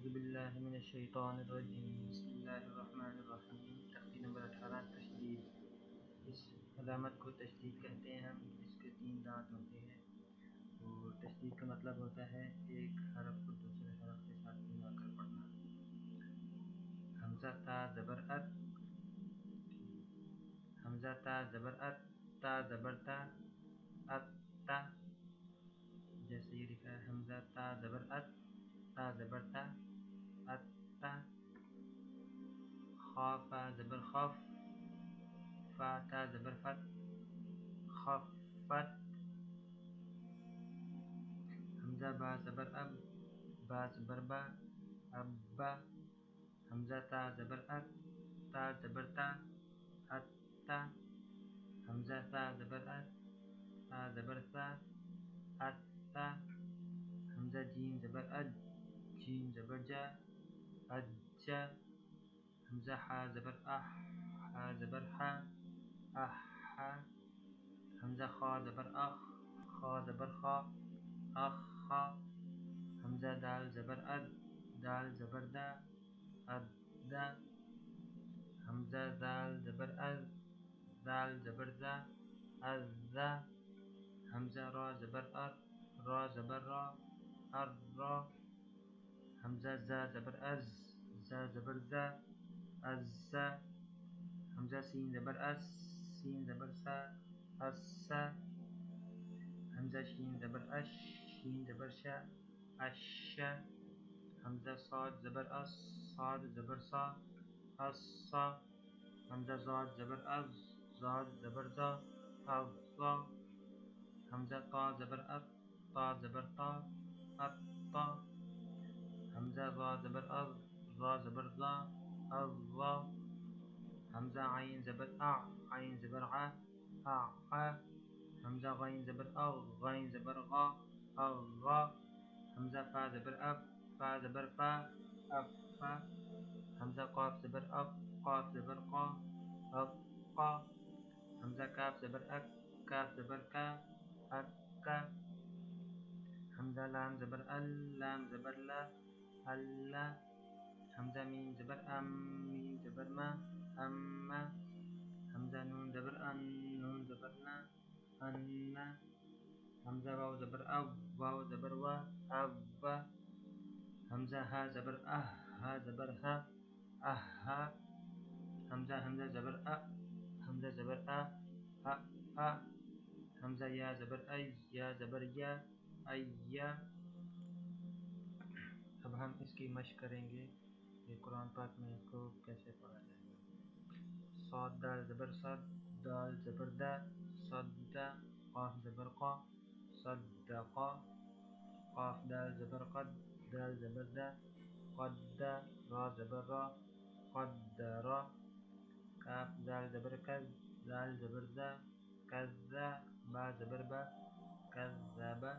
اعوذ باللہ من الشیطان الرجیم بسم اللہ الرحمن الرحیم تختی نمبر 18 تشدید۔ اس علامت کو تشدید کہتے ہیں ہم، اس کے 3 دانت ہوتے ہیں اور تشدید کا مطلب ہوتا ہے ایک حرف کو دوسرے حرف کے ساتھ ملا کر پڑھنا۔ حمزہ تا زبر ات، حمزہ تا زبر ات، تا زبر تا، ات تا، جیسے یہ لکھا ہے حمزہ تا زبر ات، تا زبر تا، ات تا۔ خا فا زبر خف، فا تا زبر فت، خفت۔ حمزہ با زبر اب، با زبر با، ابا۔ حمزہ تا زبر ات، تا زبر تا، ات تا۔ حمزہ تا زبر ات، تا زبر تا، ات تا۔ حمزہ جیم زبر اج، جیم زبر جا، اجا۔ حمزہ حا زبر اح، حا زبر حا، احا۔ حمزہ خا زبر اخ، خا زبر خا، اخا۔ حمزہ دال زبر اد، دال زبر دا، ادا۔ حمزہ زال زبر از، زال زبر زا، ازا۔ حمزہ را زبر ار، را زبر را، ارا۔ حمزہ زا زبر از، زا زبر زا، ازا۔ حمزہ سین زبر اس، سین زبر سا، اسا۔ حمزہ شین زبر اش، شین زبر شا، اشا۔ حمزہ صاد زبر اس، صاد زبر سا، اسا۔ حمزہ زاد زبر از، زاد زبر زا، ازا۔ حمزہ طا زبر ات، طا زبر تا، اتا۔ حمزہ ظا زبر از، ظا زبر زا، ازا۔ حمزہ عین زبر اع، عین زبر ع، اعا۔ حمزہ غین زبر اغ، غین زبر غا، اغا۔ حمزہ فا زبر اب، فا زبر فا، افا۔ حمزہ قاف زبر اق، قاف زبر قا، اقا۔ حمزہ کاف زبر اک، کاف زبر کا، اکا۔ حمزہ لام زبر ال، لام زبر لا، الا۔ حمزہ میم زبر ام، میم زبر ما، اما۔ حمزہ نون زبر ان، نون زبر نا، انا۔ حمزہ واو زبر او، واو زبر وا، اوا۔ حمزہ ہا زبر اہ، ہا زبر ہا، اہا۔ حمزہ زبر ا، حمزہ زبر ا، ا۔ حمزہ یا زبر ای، یا زبر یا، ایا۔ اب ہم اس کی مشق کریں گے کہ قرآن پاک میں اس کو کیسے پڑھا جائے گا۔ صاد دال زبر صد، دال زبر دا، صدا۔ قاف زبر قا، صدقا۔ قاف دال زبر قد، دال زبر دا، قدا۔ را زبر را، قدرا۔ کاف دال زبر کز، دال زبر دا، کذا۔ با زبر با، کذبا۔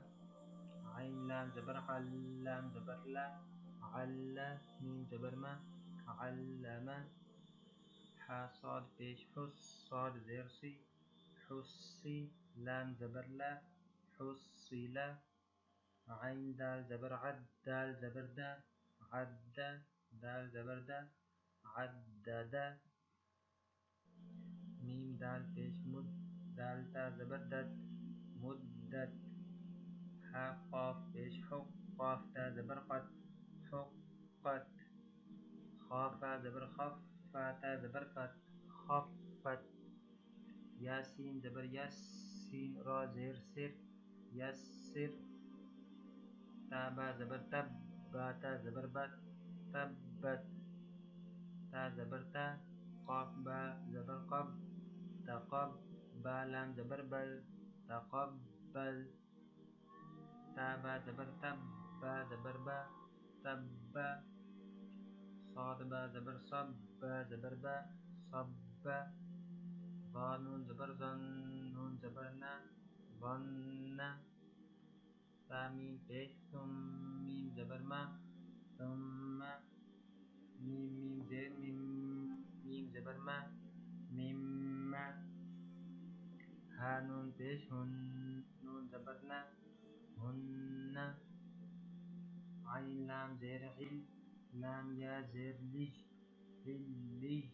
عین لام زبر عل، لام زبر لا، علا۔ میم زبر ما، علما۔ حا صاد پیش حس، صاد زیر سی، حسی۔ لام زبر لا، حصلا۔ عین دال زبر عد، دال زبر دا، عدا۔ دال زبر دا، عددا۔ میم دال پیش مد، دال تا زبر دد، مدت۔ حا قاف پیش حق، قاف تا زبر قد، حقت۔ خا فا زبر خف، فا تا زبر فت، خفت۔ یا سین زبر یس، سین را زیر سر، یسر۔ تا با زبر تب، با تا زبر بت، تبت۔ تا زبر تا، قاف با زبر قب، تقب۔ با لام زبر بل، تقبل۔ تا با زبر تب، با زبر با، تبا۔ صاد با زبر صب، با زبر با، صبا۔ ضا نون زبر زن، نون زبر نا، ظنا۔ تا میم پیش ثم، میم زبر ما، ثم۔ میم زیر میم، میم زبر ما، مما۔ ہا نون پیش ہن، نون زبر نا، ہن۔ عین لام زیر عل، لام یا زیر لج علج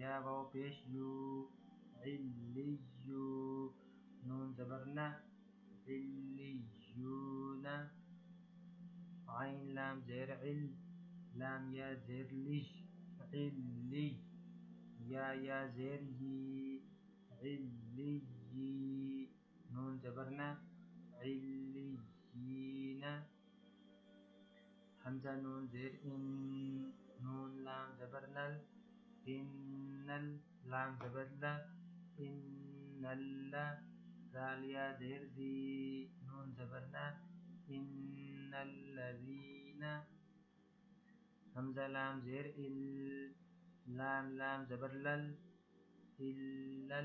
یا واو پیش یو علیو نون زبر نا علیون عین لام زیر عل لام یا زیر لج علی یا زیر یی علی نون زبر نا علیین حمزة نون زیر ان نون لام زبر نل ان لام زبر لا ان لا ذال یا زیر ذی نون زبر نا ان الذین حمزة لام زیر ال لام زبر لل إلا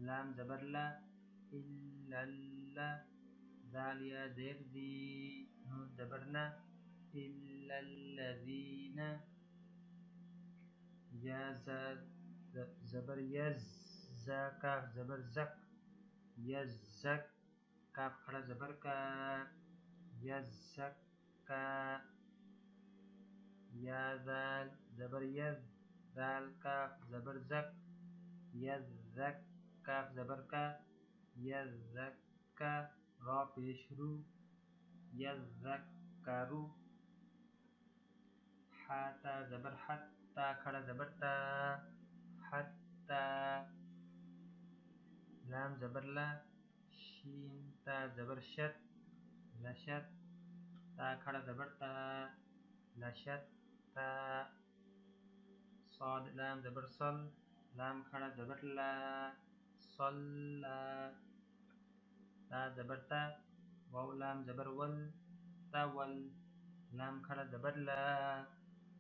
لام زبر لا إلا ذال يا زير ذي نون زبرنا إلا الذين يا زبر يز زا كاف زبر زك يزك كاف خرا زبر كا يزكا يا ذال زبر يز ذال كاف زبر زك يذك كاف زبر کا يذكر را پیش رو يذكرو حتا زبر حتا کھڑا زبر تا حتا لام زبر لا شین تا زبر شت لشت تا کھڑا زبر تا لشت تا صاد لام زبر صل لام کھڑا زبر لا صلى تا زبر تا واو لام زبر ول تول لام کھڑا زبر لا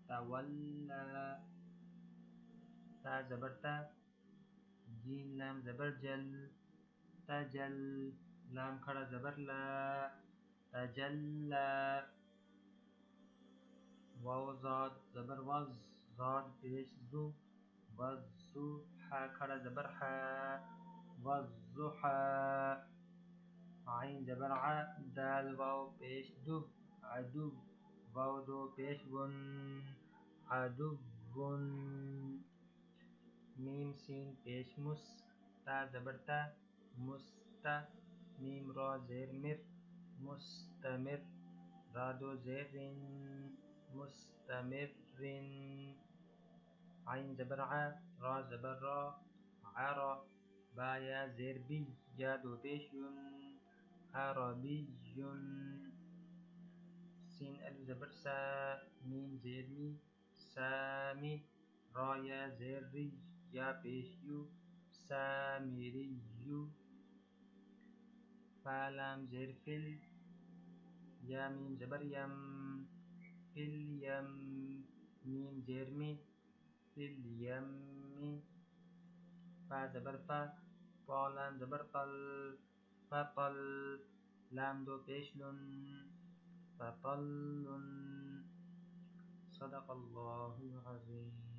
تولا تا زبر تا جیم لام زبر جل تجل لام کھڑا زبر لا تجلا واو زاد زبر وز زاد پیش زو وزو حا کھڑا زبر حا والضحى عین زبر ع دال واو پیش دو عدو واو دو پیش ون عدو میم سین پیش مس تا زبر تا مستا میم را زیر مر مستمر را دو زیر رن مستمر عین زبر ع را زبر را عرا با یا زیر بی یا دو پیش یون عربی سین الف زبر سا میم زیر می سامی را یا زیر ری یا پیش یو سامریو فا لام زیر فل یا میم زبر یم فل یم میم زیر می فل یمی فا زبر فا طا لام زبر طل فطل لام دو پیش لن فطل صدق الله العظيم.